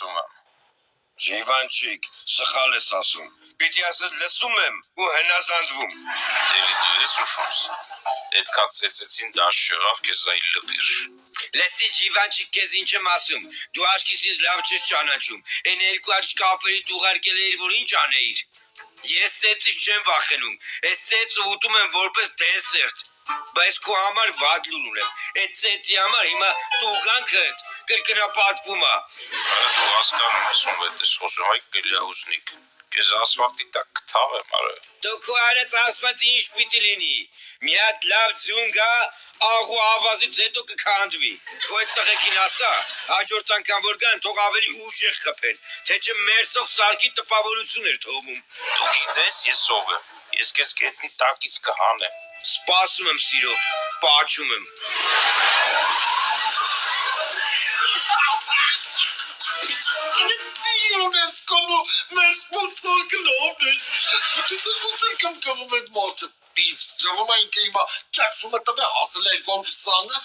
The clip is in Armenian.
լսում եմ։ Ջիվանչիկ, սխալ ես ասում։ Պիտի ասես լսում եմ ու հնազանդվում։ Էլի դու ես ուշուց։ Այդքան ծեծեցին դաշ չեղավ քեզ այլ լպիրշ։ Լսի Ջիվանչիկ, քեզ ինչ եմ ասում։ Դու աչքիսից լավ չես ճանաչում։ Այն երկու աչք կապերիդ ուղարկել էիր, որ ինչ անեիր։ Ես ծեծից չեմ վախենում։ Այս ծեծը ուտում եմ որպես դեսերտ։ Բայց քո համար վատ լուր ունեմ։ Այդ ծեծի համար հիմա տուգանքդ կրկնապատկվում է։ Դու հասկանում ես ում հետ ես խոսում, այ գլյահուսնիկ։ Քեզ ասֆալտի տակ կթաղեմ, արա։ Դու քո արած ասֆալտը ինչ պիտի լինի։ Մի հատ լավ ձուն գա, աղու ավազից հետո կքանդվի։ Քո այդ տղեկին ասա, հաջորդ անգամ որ գան, թող ավելի ուժեղ խփեն, թե չէ մերսող սարքի տպավորություն էր թողում։ Դու գիտես ես ով եմ։ Ես քեզ գետնի տակից կհանեմ։ Սպասում եմ սիրով, պաչում եմ։ UNESCO-ն ու մեր սպոնսոր կլովն է։ Դու ո՞նց կամկամում այդ մարդը։ Ինչ ծվում է ինքը հիմա ճաշումը տվե հասել 220-ը։